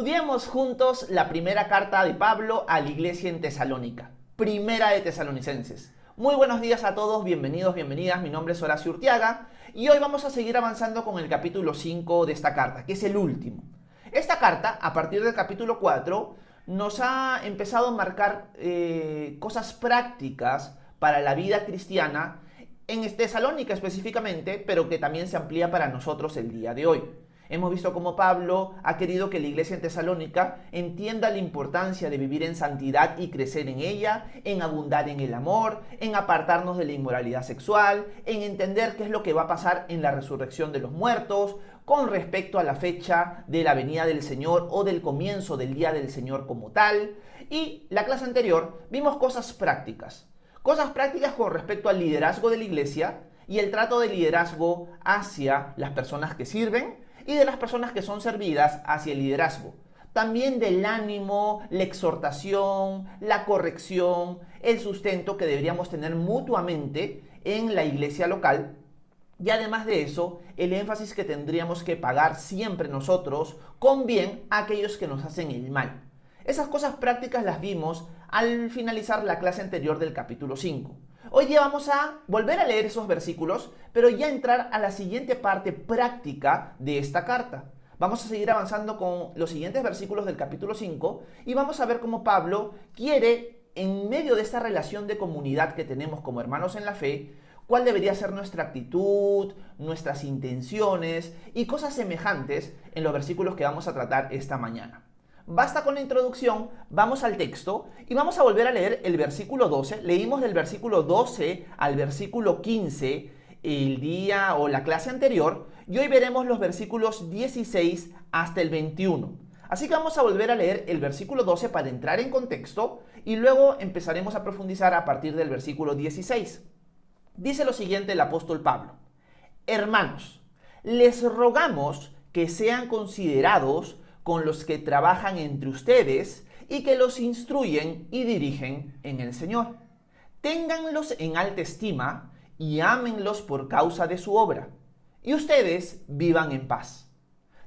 Estudiemos juntos la primera carta de Pablo a la iglesia en Tesalónica, primera de Tesalonicenses. Muy buenos días a todos, bienvenidos, bienvenidas, mi nombre es Horacio Urtiaga y hoy vamos a seguir avanzando con el capítulo 5 de esta carta, que es el último. Esta carta, a partir del capítulo 4, nos ha empezado a marcar cosas prácticas para la vida cristiana en Tesalónica específicamente, pero que también se amplía para nosotros el día de hoy. Hemos visto cómo Pablo ha querido que la iglesia en Tesalónica entienda la importancia de vivir en santidad y crecer en ella, en abundar en el amor, en apartarnos de la inmoralidad sexual, en entender qué es lo que va a pasar en la resurrección de los muertos, con respecto a la fecha de la venida del Señor o del comienzo del día del Señor como tal. Y la clase anterior vimos cosas prácticas con respecto al liderazgo de la iglesia y el trato de liderazgo hacia las personas que sirven y de las personas que son servidas hacia el liderazgo. También del ánimo, la exhortación, la corrección, el sustento que deberíamos tener mutuamente en la iglesia local. Y además de eso, el énfasis que tendríamos que pagar siempre nosotros con bien a aquellos que nos hacen el mal. Esas cosas prácticas las vimos al finalizar la clase anterior del capítulo 5. Hoy día vamos a volver a leer esos versículos, pero ya entrar a la siguiente parte práctica de esta carta. Vamos a seguir avanzando con los siguientes versículos del capítulo 5 y vamos a ver cómo Pablo quiere, en medio de esta relación de comunidad que tenemos como hermanos en la fe, cuál debería ser nuestra actitud, nuestras intenciones y cosas semejantes en los versículos que vamos a tratar esta mañana. Basta con la introducción, vamos al texto y vamos a volver a leer el versículo 12. Leímos del versículo 12 al versículo 15 el día o la clase anterior y hoy veremos los versículos 16 hasta el 21. Así que vamos a volver a leer el versículo 12 para entrar en contexto y luego empezaremos a profundizar a partir del versículo 16. Dice lo siguiente el apóstol Pablo: Hermanos, les rogamos que sean considerados con los que trabajan entre ustedes y que los instruyen y dirigen en el Señor. Ténganlos en alta estima y ámenlos por causa de su obra, y ustedes vivan en paz.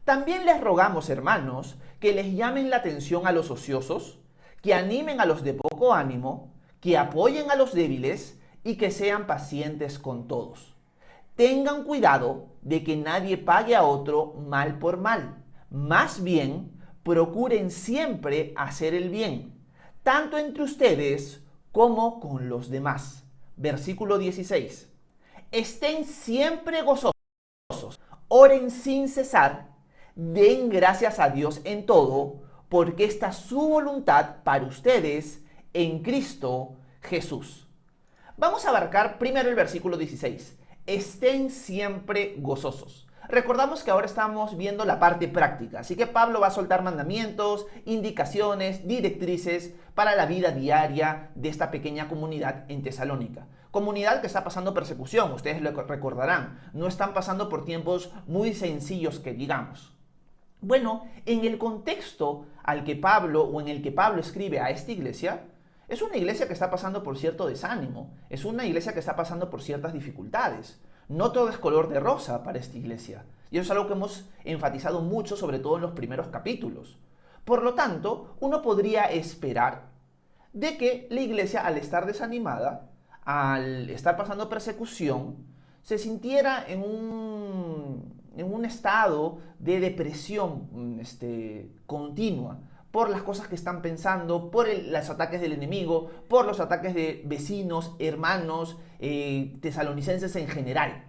También les rogamos, hermanos, que les llamen la atención a los ociosos, que animen a los de poco ánimo, que apoyen a los débiles y que sean pacientes con todos. Tengan cuidado de que nadie pague a otro mal por mal. Más bien, procuren siempre hacer el bien, tanto entre ustedes como con los demás. Versículo 16. Estén siempre gozosos, oren sin cesar, den gracias a Dios en todo, porque esta es su voluntad para ustedes en Cristo Jesús. Vamos a abarcar primero el versículo 16. Estén siempre gozosos. Recordamos que ahora estamos viendo la parte práctica, así que Pablo va a soltar mandamientos, indicaciones, directrices para la vida diaria de esta pequeña comunidad en Tesalónica. Comunidad que está pasando persecución, ustedes lo recordarán, no están pasando por tiempos muy sencillos que digamos. Bueno, en el contexto al que Pablo o en el que Pablo escribe a esta iglesia, es una iglesia que está pasando por cierto desánimo, es una iglesia que está pasando por ciertas dificultades. No todo es color de rosa para esta iglesia. Y eso es algo que hemos enfatizado mucho, sobre todo en los primeros capítulos. Por lo tanto, uno podría esperar de que la iglesia, al estar desanimada, al estar pasando persecución, se sintiera en un estado de depresión continua por las cosas que están pensando, por los ataques del enemigo, por los ataques de vecinos, hermanos, tesalonicenses en general.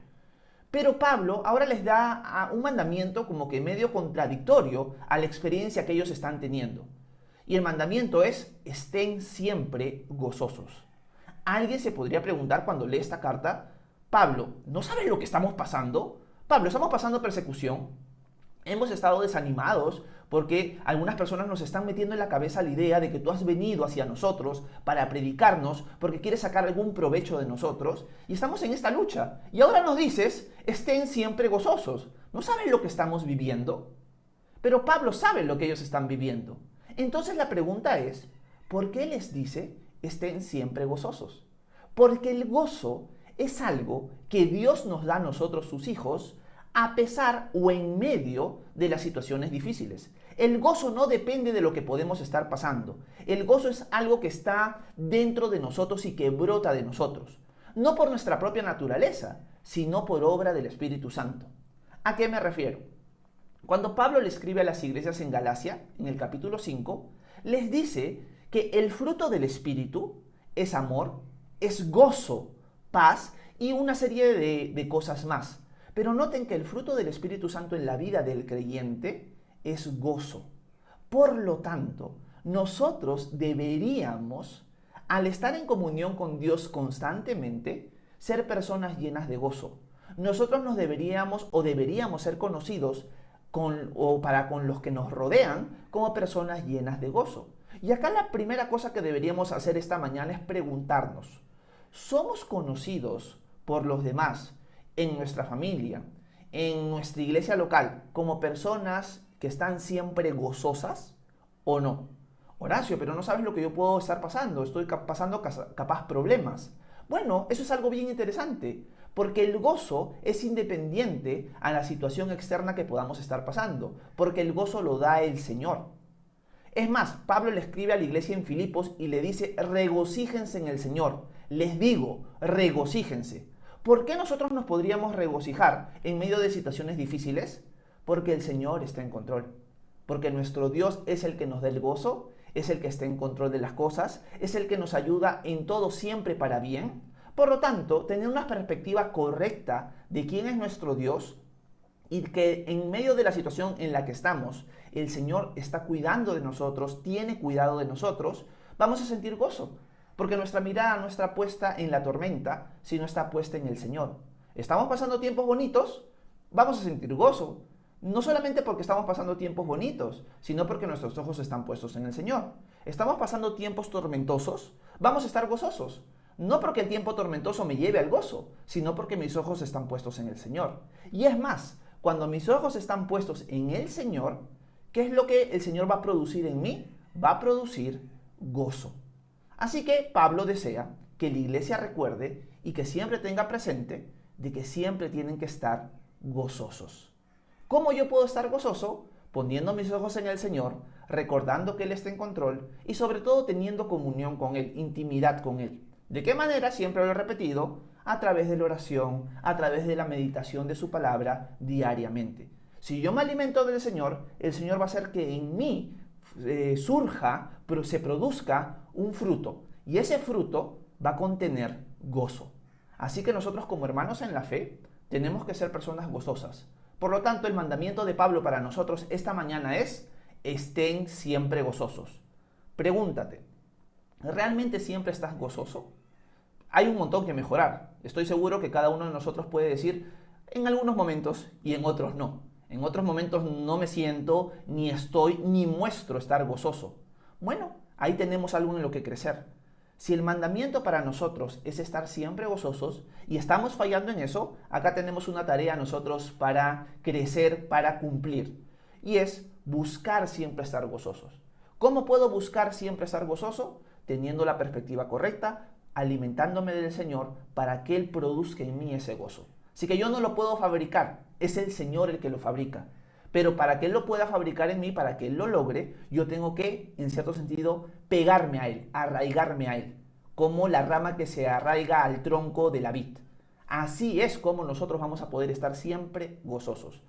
Pero Pablo ahora les da un mandamiento como que medio contradictorio a la experiencia que ellos están teniendo. Y el mandamiento es: estén siempre gozosos. Alguien se podría preguntar cuando lee esta carta: Pablo, ¿no sabes lo que estamos pasando? Pablo, ¿estamos pasando persecución? Hemos estado desanimados porque algunas personas nos están metiendo en la cabeza la idea de que tú has venido hacia nosotros para predicarnos porque quieres sacar algún provecho de nosotros y estamos en esta lucha. Y ahora nos dices: estén siempre gozosos. ¿No saben lo que estamos viviendo? Pero Pablo sabe lo que ellos están viviendo. Entonces la pregunta es: ¿por qué les dice estén siempre gozosos? Porque el gozo es algo que Dios nos da a nosotros, sus hijos, a pesar o en medio de las situaciones difíciles. El gozo no depende de lo que podemos estar pasando. El gozo es algo que está dentro de nosotros y que brota de nosotros. No por nuestra propia naturaleza, sino por obra del Espíritu Santo. ¿A qué me refiero? Cuando Pablo le escribe a las iglesias en Galacia, en el capítulo 5, les dice que el fruto del Espíritu es amor, es gozo, paz y una serie de cosas más. Pero noten que el fruto del Espíritu Santo en la vida del creyente es gozo. Por lo tanto, nosotros deberíamos, al estar en comunión con Dios constantemente, ser personas llenas de gozo. Nosotros nos deberíamos ser conocidos con los que nos rodean como personas llenas de gozo. Y acá la primera cosa que deberíamos hacer esta mañana es preguntarnos, ¿somos conocidos por los demás en nuestra familia, en nuestra iglesia local, como personas que están siempre gozosas o no? Horacio, pero no sabes lo que yo puedo estar pasando, estoy pasando capaz problemas. Bueno, eso es algo bien interesante, porque el gozo es independiente a la situación externa que podamos estar pasando, porque el gozo lo da el Señor. Es más, Pablo le escribe a la iglesia en Filipos y le dice, regocíjense en el Señor. Les digo, regocíjense. ¿Por qué nosotros nos podríamos regocijar en medio de situaciones difíciles? Porque el Señor está en control. Porque nuestro Dios es el que nos da el gozo, es el que está en control de las cosas, es el que nos ayuda en todo siempre para bien. Por lo tanto, tener una perspectiva correcta de quién es nuestro Dios y que en medio de la situación en la que estamos, el Señor está cuidando de nosotros, tiene cuidado de nosotros, vamos a sentir gozo. Porque nuestra mirada no está puesta en la tormenta, sino está puesta en el Señor. ¿Estamos pasando tiempos bonitos? Vamos a sentir gozo. No solamente porque estamos pasando tiempos bonitos, sino porque nuestros ojos están puestos en el Señor. ¿Estamos pasando tiempos tormentosos? Vamos a estar gozosos. No porque el tiempo tormentoso me lleve al gozo, sino porque mis ojos están puestos en el Señor. Y es más, cuando mis ojos están puestos en el Señor, ¿qué es lo que el Señor va a producir en mí? Va a producir gozo. Así que Pablo desea que la iglesia recuerde y que siempre tenga presente de que siempre tienen que estar gozosos. ¿Cómo yo puedo estar gozoso? Poniendo mis ojos en el Señor, recordando que Él está en control y sobre todo teniendo comunión con Él, intimidad con Él. ¿De qué manera? Siempre lo he repetido, a través de la oración, a través de la meditación de su palabra diariamente. Si yo me alimento del Señor, el Señor va a hacer que en mí se produzca un fruto. Y ese fruto va a contener gozo. Así que nosotros como hermanos en la fe tenemos que ser personas gozosas. Por lo tanto, el mandamiento de Pablo para nosotros esta mañana es, estén siempre gozosos. Pregúntate, ¿realmente siempre estás gozoso? Hay un montón que mejorar. Estoy seguro que cada uno de nosotros puede decir, en algunos momentos y en otros no. En otros momentos no me siento, ni estoy, ni muestro estar gozoso. Bueno, ahí tenemos algo en lo que crecer. Si el mandamiento para nosotros es estar siempre gozosos y estamos fallando en eso, acá tenemos una tarea nosotros para crecer, para cumplir. Y es buscar siempre estar gozosos. ¿Cómo puedo buscar siempre estar gozoso? Teniendo la perspectiva correcta, alimentándome del Señor para que Él produzca en mí ese gozo. Así que yo no lo puedo fabricar, es el Señor el que lo fabrica. Pero para que Él lo pueda fabricar en mí, para que Él lo logre, yo tengo que, en cierto sentido, pegarme a Él, arraigarme a Él, como la rama que se arraiga al tronco de la vid. Así es como nosotros vamos a poder estar siempre gozosos.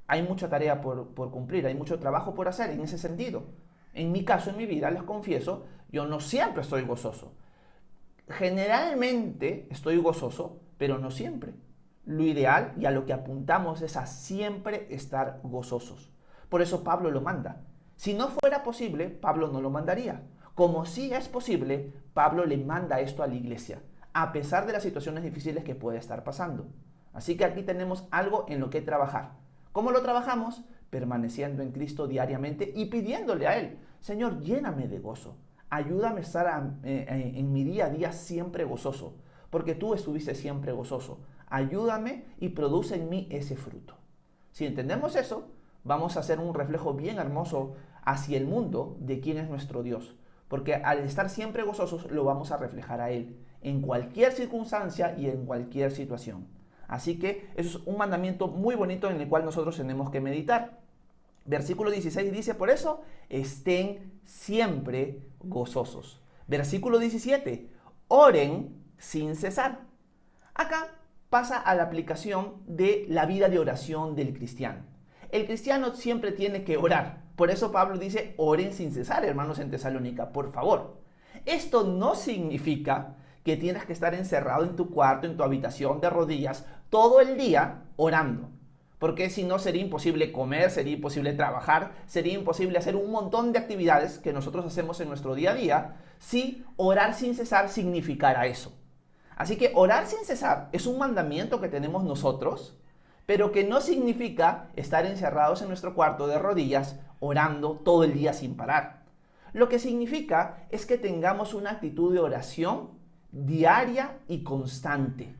Hay mucha tarea por cumplir, hay mucho trabajo por hacer en ese sentido. En mi caso, en mi vida, les confieso, yo no siempre estoy gozoso. Generalmente estoy gozoso, pero no siempre. Lo ideal y a lo que apuntamos es a siempre estar gozosos. Por eso Pablo lo manda. Si no fuera posible, Pablo no lo mandaría. Como sí es posible, Pablo le manda esto a la iglesia, a pesar de las situaciones difíciles que puede estar pasando. Así que aquí tenemos algo en lo que trabajar. ¿Cómo lo trabajamos? Permaneciendo en Cristo diariamente y pidiéndole a Él, Señor, lléname de gozo. Ayúdame a estar en mi día a día siempre gozoso, porque tú estuviste siempre gozoso. Ayúdame y produce en mí ese fruto. Si entendemos eso, vamos a hacer un reflejo bien hermoso hacia el mundo de quién es nuestro Dios. Porque al estar siempre gozosos, lo vamos a reflejar a Él, en cualquier circunstancia y en cualquier situación. Así que eso es un mandamiento muy bonito en el cual nosotros tenemos que meditar. Versículo 16 dice, por eso, estén siempre gozosos. Versículo 17, oren sin cesar. Acá pasa a la aplicación de la vida de oración del cristiano. El cristiano siempre tiene que orar. Por eso Pablo dice, oren sin cesar, hermanos en Tesalónica, por favor. Esto no significa que tienes que estar encerrado en tu cuarto, en tu habitación de rodillas, todo el día orando. Porque si no sería imposible comer, sería imposible trabajar, sería imposible hacer un montón de actividades que nosotros hacemos en nuestro día a día si orar sin cesar significara eso. Así que orar sin cesar es un mandamiento que tenemos nosotros, pero que no significa estar encerrados en nuestro cuarto de rodillas orando todo el día sin parar. Lo que significa es que tengamos una actitud de oración diaria y constante.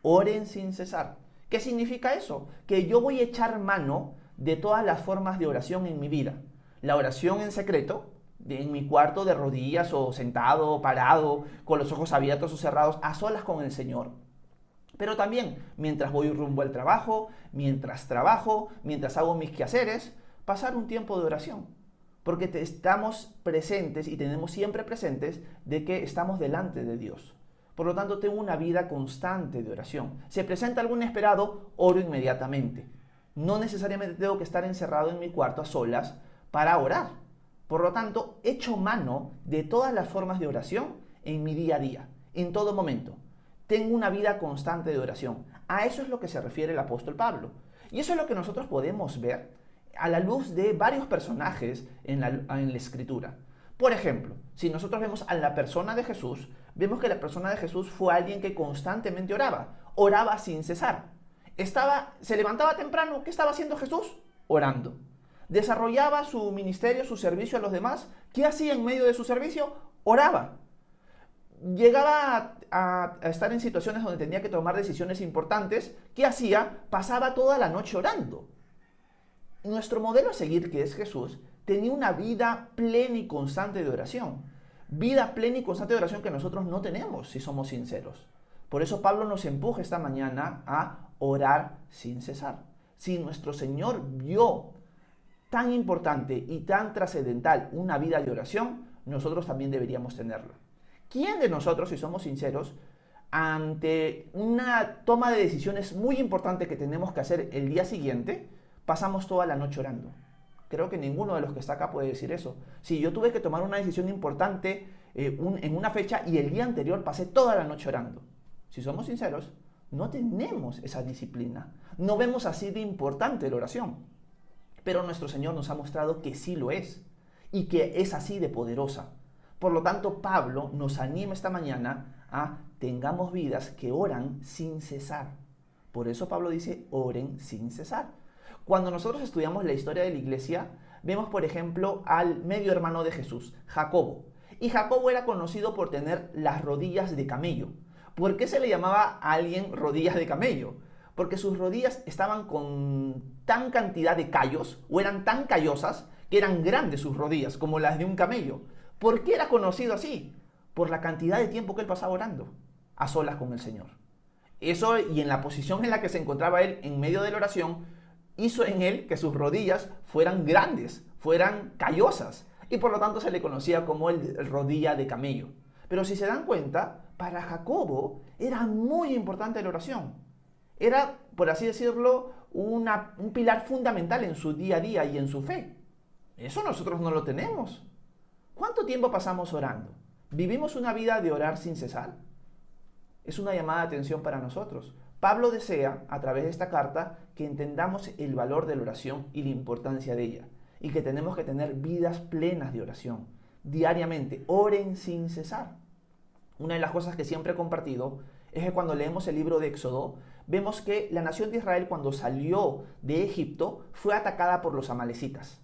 Oren sin cesar. ¿Qué significa eso? Que yo voy a echar mano de todas las formas de oración en mi vida. La oración en secreto, en mi cuarto de rodillas o sentado, parado, con los ojos abiertos o cerrados, a solas con el Señor. Pero también mientras voy rumbo al trabajo, mientras trabajo, mientras hago mis quehaceres, pasar un tiempo de oración. Porque estamos presentes y tenemos siempre presentes de que estamos delante de Dios. Por lo tanto, tengo una vida constante de oración. Se presenta algo inesperado, oro inmediatamente. No necesariamente tengo que estar encerrado en mi cuarto a solas para orar. Por lo tanto, echo mano de todas las formas de oración en mi día a día, en todo momento. Tengo una vida constante de oración. A eso es lo que se refiere el apóstol Pablo. Y eso es lo que nosotros podemos ver a la luz de varios personajes en la Escritura. Por ejemplo, si nosotros vemos a la persona de Jesús, vemos que la persona de Jesús fue alguien que constantemente oraba sin cesar. Se levantaba temprano, ¿qué estaba haciendo Jesús? Orando. Desarrollaba su ministerio, su servicio a los demás, ¿qué hacía en medio de su servicio? Oraba. Llegaba a estar en situaciones donde tenía que tomar decisiones importantes, ¿qué hacía? Pasaba toda la noche orando. Nuestro modelo a seguir, que es Jesús, tenía una vida plena y constante de oración. Vida plena y constante de oración que nosotros no tenemos, si somos sinceros. Por eso Pablo nos empuja esta mañana a orar sin cesar. Si nuestro Señor vio tan importante y tan trascendental una vida de oración, nosotros también deberíamos tenerla. ¿Quién de nosotros, si somos sinceros, ante una toma de decisiones muy importante que tenemos que hacer el día siguiente, pasamos toda la noche orando? Creo que ninguno de los que está acá puede decir eso. Si yo tuve que tomar una decisión importante en una fecha y el día anterior pasé toda la noche orando. Si somos sinceros, no tenemos esa disciplina. No vemos así de importante la oración. Pero nuestro Señor nos ha mostrado que sí lo es y que es así de poderosa. Por lo tanto, Pablo nos anima esta mañana a tengamos vidas que oran sin cesar. Por eso Pablo dice, oren sin cesar. Cuando nosotros estudiamos la historia de la iglesia, vemos, por ejemplo, al medio hermano de Jesús, Jacobo. Y Jacobo era conocido por tener las rodillas de camello. ¿Por qué se le llamaba a alguien rodillas de camello? Porque sus rodillas estaban con tan cantidad de callos, o eran tan callosas, que eran grandes sus rodillas, como las de un camello. ¿Por qué era conocido así? Por la cantidad de tiempo que él pasaba orando, a solas con el Señor. Eso, y en la posición en la que se encontraba él en medio de la oración, hizo en él que sus rodillas fueran grandes, fueran callosas, y por lo tanto se le conocía como el rodilla de camello. Pero si se dan cuenta, para Jacobo era muy importante la oración. Era, por así decirlo, un pilar fundamental en su día a día y en su fe. Eso nosotros no lo tenemos. ¿Cuánto tiempo pasamos orando? ¿Vivimos una vida de orar sin cesar? Es una llamada de atención para nosotros. Pablo desea, a través de esta carta, que entendamos el valor de la oración y la importancia de ella, y que tenemos que tener vidas plenas de oración. Diariamente, oren sin cesar. Una de las cosas que siempre he compartido es que cuando leemos el libro de Éxodo, vemos que la nación de Israel, cuando salió de Egipto, fue atacada por los amalecitas.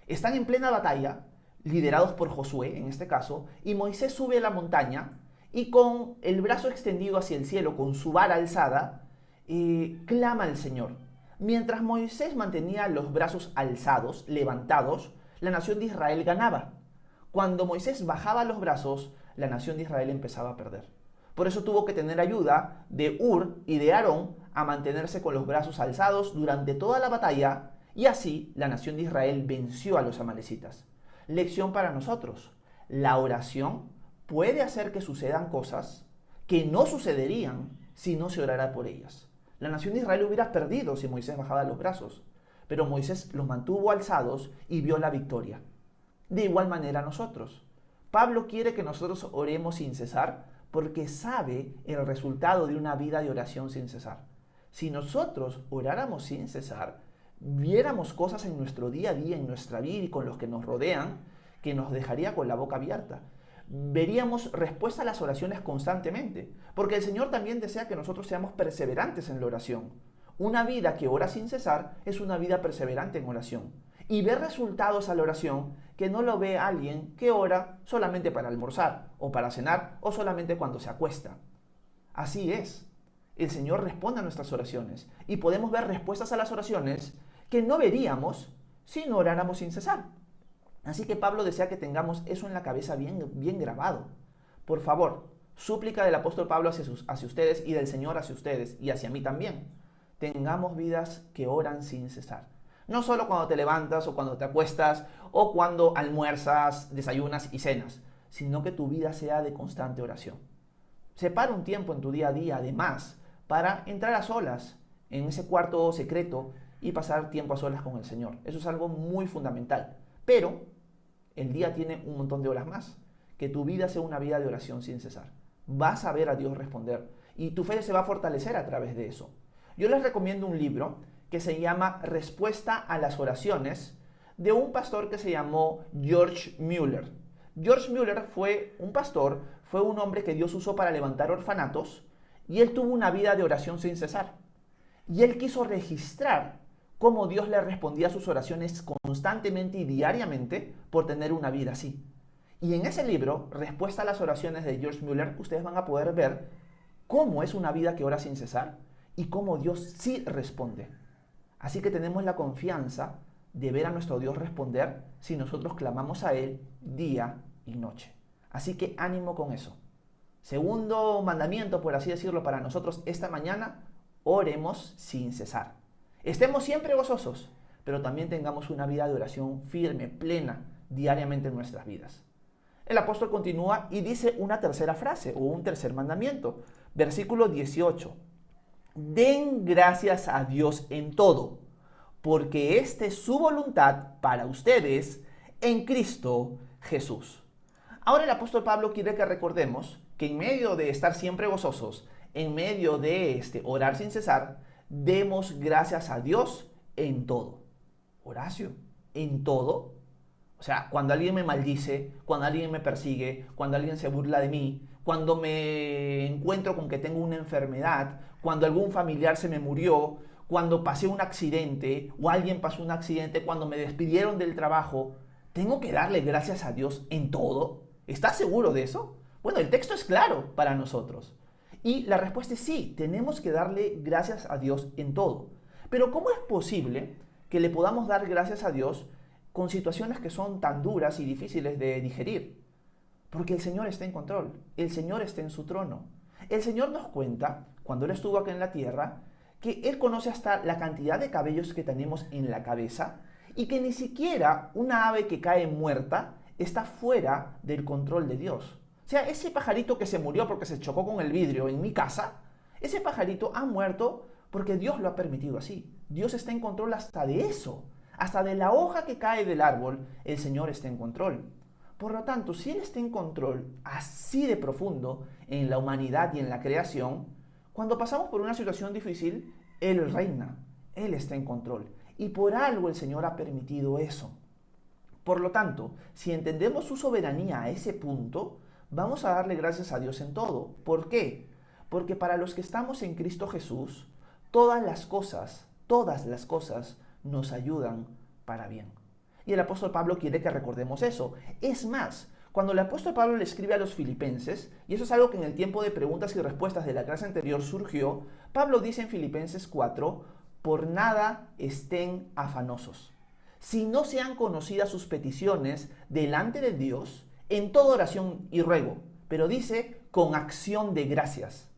Están en plena batalla, liderados por Josué, en este caso, y Moisés sube a la montaña y con el brazo extendido hacia el cielo, con su vara alzada, clama al Señor. Mientras Moisés mantenía los brazos alzados, levantados, la nación de Israel ganaba. Cuando Moisés bajaba los brazos, la nación de Israel empezaba a perder. Por eso tuvo que tener ayuda de Hur y de Aarón a mantenerse con los brazos alzados durante toda la batalla Y así la nación de Israel venció a los amalecitas. Lección para nosotros. La oración puede hacer que sucedan cosas que no sucederían si no se orara por ellas. La nación de Israel hubiera perdido si Moisés bajaba los brazos, pero Moisés los mantuvo alzados y vio la victoria. De igual manera nosotros. Pablo quiere que nosotros oremos sin cesar porque sabe el resultado de una vida de oración sin cesar. Si nosotros oráramos sin cesar, viéramos cosas en nuestro día a día, en nuestra vida y con los que nos rodean, que nos dejaría con la boca abierta. Veríamos respuesta a las oraciones constantemente, porque el Señor también desea que nosotros seamos perseverantes en la oración. Una vida que ora sin cesar es una vida perseverante en oración. Y ver resultados a la oración que no lo ve alguien que ora solamente para almorzar, o para cenar, o solamente cuando se acuesta. Así es. El Señor responde a nuestras oraciones y podemos ver respuestas a las oraciones que no veríamos si no oráramos sin cesar. Así que Pablo desea que tengamos eso en la cabeza bien grabado. Por favor, súplica del apóstol Pablo hacia ustedes y del Señor hacia ustedes y hacia mí también. Tengamos vidas que oran sin cesar. No solo cuando te levantas o cuando te acuestas o cuando almuerzas, desayunas y cenas, sino que tu vida sea de constante oración. Separa un tiempo en tu día a día, además, para entrar a solas en ese cuarto secreto y pasar tiempo a solas con el Señor. Eso es algo muy fundamental. Pero el día tiene un montón de horas más. Que tu vida sea una vida de oración sin cesar. Vas a ver a Dios responder y tu fe se va a fortalecer a través de eso. Yo les recomiendo un libro que se llama Respuesta a las oraciones, de un pastor que se llamó George Mueller. George Mueller fue un pastor, fue un hombre que Dios usó para levantar orfanatos, y él tuvo una vida de oración sin cesar. Y él quiso registrar cómo Dios le respondía a sus oraciones constantemente y diariamente por tener una vida así. Y en ese libro, Respuesta a las oraciones de George Mueller, ustedes van a poder ver cómo es una vida que ora sin cesar y cómo Dios sí responde. Así que tenemos la confianza de ver a nuestro Dios responder si nosotros clamamos a Él día y noche. Así que ánimo con eso. Segundo mandamiento, por así decirlo, para nosotros esta mañana, oremos sin cesar. Estemos siempre gozosos, pero también tengamos una vida de oración firme, plena, diariamente en nuestras vidas. El apóstol continúa y dice una tercera frase o un tercer mandamiento. Versículo 18. Den gracias a Dios en todo, porque esta es su voluntad para ustedes en Cristo Jesús. Ahora el apóstol Pablo quiere que recordemos que en medio de estar siempre gozosos, en medio de orar sin cesar, demos gracias a Dios en todo. Horacio, ¿en todo? O sea, cuando alguien me maldice, cuando alguien me persigue, cuando alguien se burla de mí, cuando me encuentro con que tengo una enfermedad, cuando algún familiar se me murió, cuando pasé un accidente o alguien pasó un accidente, cuando me despidieron del trabajo, ¿tengo que darle gracias a Dios en todo? ¿Estás seguro de eso? Bueno, el texto es claro para nosotros. Y la respuesta es sí, tenemos que darle gracias a Dios en todo. Pero ¿cómo es posible que le podamos dar gracias a Dios con situaciones que son tan duras y difíciles de digerir? Porque el Señor está en control, el Señor está en su trono. El Señor nos cuenta, cuando Él estuvo aquí en la tierra, que Él conoce hasta la cantidad de cabellos que tenemos en la cabeza y que ni siquiera una ave que cae muerta está fuera del control de Dios. O sea, ese pajarito que se murió porque se chocó con el vidrio en mi casa, ese pajarito ha muerto porque Dios lo ha permitido así. Dios está en control hasta de eso. Hasta de la hoja que cae del árbol, el Señor está en control. Por lo tanto, si Él está en control así de profundo en la humanidad y en la creación, cuando pasamos por una situación difícil, Él reina, Él está en control. Y por algo el Señor ha permitido eso. Por lo tanto, si entendemos su soberanía a ese punto, vamos a darle gracias a Dios en todo. ¿Por qué? Porque para los que estamos en Cristo Jesús, todas las cosas nos ayudan para bien. Y el apóstol Pablo quiere que recordemos eso. Es más, cuando el apóstol Pablo le escribe a los filipenses, y eso es algo que en el tiempo de preguntas y respuestas de la clase anterior surgió, Pablo dice en Filipenses 4, por nada estén afanosos. Si no sean conocidas sus peticiones delante de Dios, en toda oración y ruego, pero dice con acción de gracias.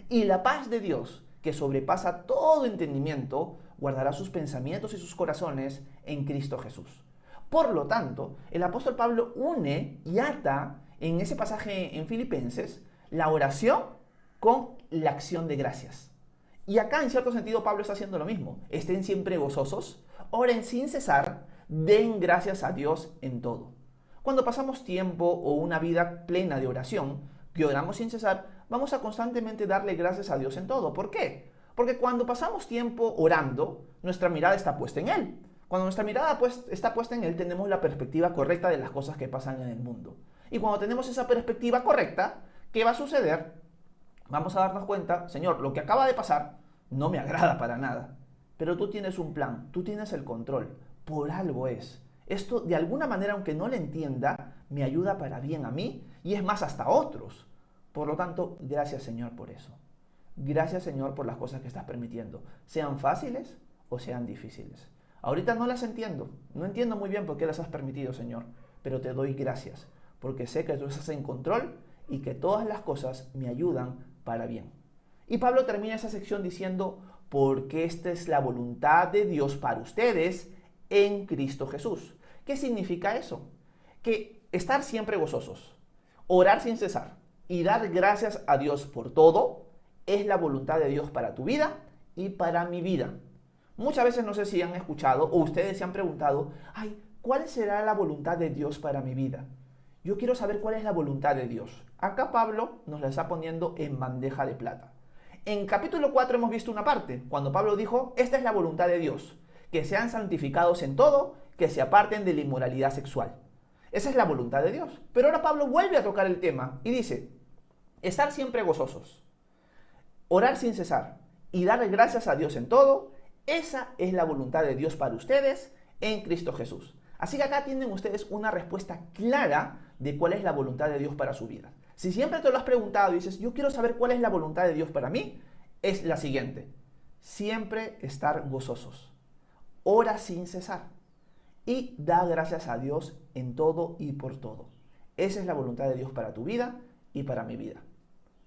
Y la paz de Dios, que sobrepasa todo entendimiento, guardará sus pensamientos y sus corazones en Cristo Jesús. Por lo tanto, el apóstol Pablo une y ata en ese pasaje en Filipenses la oración con la acción de gracias. Y acá, en cierto sentido, Pablo está haciendo lo mismo. Estén siempre gozosos, oren sin cesar, den gracias a Dios en todo. Cuando pasamos tiempo o una vida plena de oración, que oramos sin cesar, vamos a constantemente darle gracias a Dios en todo. ¿Por qué? Porque cuando pasamos tiempo orando, nuestra mirada está puesta en Él. Cuando nuestra mirada está puesta en Él, tenemos la perspectiva correcta de las cosas que pasan en el mundo. Y cuando tenemos esa perspectiva correcta, ¿qué va a suceder? Vamos a darnos cuenta, Señor, lo que acaba de pasar no me agrada para nada. Pero tú tienes un plan, tú tienes el control. Por algo es. Esto, de alguna manera, aunque no lo entienda, me ayuda para bien a mí y es más, hasta a otros. Por lo tanto, gracias, Señor, por eso. Gracias, Señor, por las cosas que estás permitiendo, sean fáciles o sean difíciles. Ahorita no las entiendo, no entiendo muy bien por qué las has permitido, Señor, pero te doy gracias, porque sé que tú estás en control y que todas las cosas me ayudan para bien. Y Pablo termina esa sección diciendo, porque esta es la voluntad de Dios para ustedes en Cristo Jesús. ¿Qué significa eso? Que estar siempre gozosos, orar sin cesar y dar gracias a Dios por todo es la voluntad de Dios para tu vida y para mi vida. Muchas veces no sé si han escuchado o ustedes se han preguntado, ¿cuál será la voluntad de Dios para mi vida? Yo quiero saber cuál es la voluntad de Dios. Acá Pablo nos la está poniendo en bandeja de plata. En capítulo 4 hemos visto una parte, cuando Pablo dijo, esta es la voluntad de Dios, que sean santificados en todo, que se aparten de la inmoralidad sexual. Esa es la voluntad de Dios. Pero ahora Pablo vuelve a tocar el tema y dice, estar siempre gozosos, orar sin cesar y dar gracias a Dios en todo, esa es la voluntad de Dios para ustedes en Cristo Jesús. Así que acá tienen ustedes una respuesta clara de cuál es la voluntad de Dios para su vida. Si siempre te lo has preguntado y dices, yo quiero saber cuál es la voluntad de Dios para mí, es la siguiente. Siempre estar gozosos. Ora sin cesar. Y da gracias a Dios en todo y por todo. Esa es la voluntad de Dios para tu vida y para mi vida.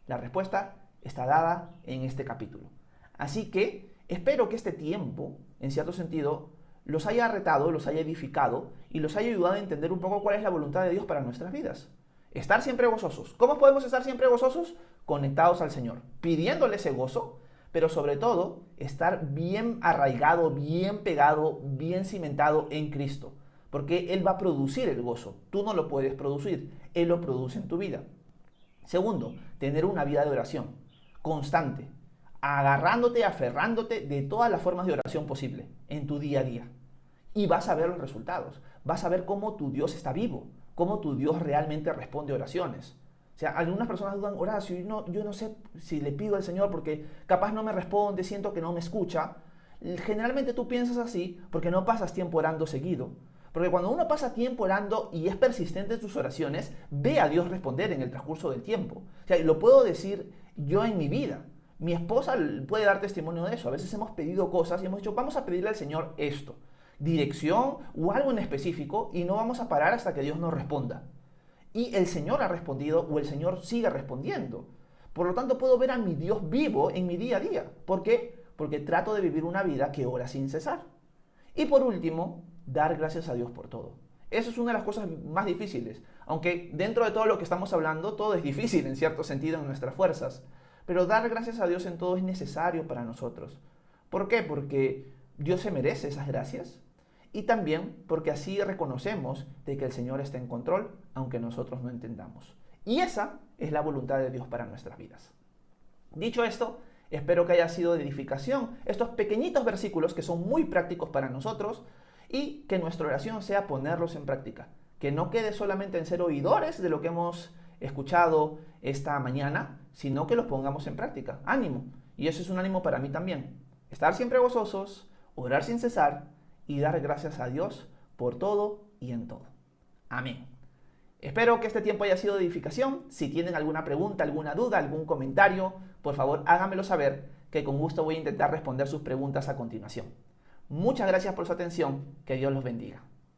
La respuesta está dada en este capítulo. Así que espero que este tiempo, en cierto sentido, los haya retado, los haya edificado y los haya ayudado a entender un poco cuál es la voluntad de Dios para nuestras vidas. Estar siempre gozosos. ¿Cómo podemos estar siempre gozosos? Conectados al Señor, pidiéndole ese gozo, pero sobre todo estar bien arraigado, bien pegado, bien cimentado en Cristo, porque Él va a producir el gozo. Tú no lo puedes producir, Él lo produce en tu vida. Segundo, tener una vida de oración constante, agarrándote, aferrándote de todas las formas de oración posible en tu día a día. Y vas a ver los resultados, vas a ver cómo tu Dios está vivo, cómo tu Dios realmente responde oraciones. O sea, algunas personas dudan, Horacio, yo no sé si le pido al Señor porque capaz no me responde, siento que no me escucha. Generalmente tú piensas así porque no pasas tiempo orando seguido. Porque cuando uno pasa tiempo orando y es persistente en sus oraciones, ve a Dios responder en el transcurso del tiempo. O sea, lo puedo decir yo en mi vida. Mi esposa puede dar testimonio de eso. A veces hemos pedido cosas y hemos dicho, vamos a pedirle al Señor esto, dirección o algo en específico, y no vamos a parar hasta que Dios nos responda. Y el Señor ha respondido o el Señor sigue respondiendo. Por lo tanto, puedo ver a mi Dios vivo en mi día a día. ¿Por qué? Porque trato de vivir una vida que ora sin cesar. Y por último, dar gracias a Dios por todo. Eso es una de las cosas más difíciles. Aunque dentro de todo lo que estamos hablando, todo es difícil en cierto sentido en nuestras fuerzas. Pero dar gracias a Dios en todo es necesario para nosotros. ¿Por qué? Porque Dios se merece esas gracias. Y también porque así reconocemos de que el Señor está en control, aunque nosotros no entendamos. Y esa es la voluntad de Dios para nuestras vidas. Dicho esto, espero que haya sido de edificación estos pequeñitos versículos que son muy prácticos para nosotros y que nuestra oración sea ponerlos en práctica. Que no quede solamente en ser oidores de lo que hemos escuchado esta mañana, sino que los pongamos en práctica. ¡Ánimo! Y eso es un ánimo para mí también. Estar siempre gozosos, orar sin cesar y dar gracias a Dios por todo y en todo. Amén. Espero que este tiempo haya sido de edificación. Si tienen alguna pregunta, alguna duda, algún comentario, por favor háganmelo saber, que con gusto voy a intentar responder sus preguntas a continuación. Muchas gracias por su atención. Que Dios los bendiga.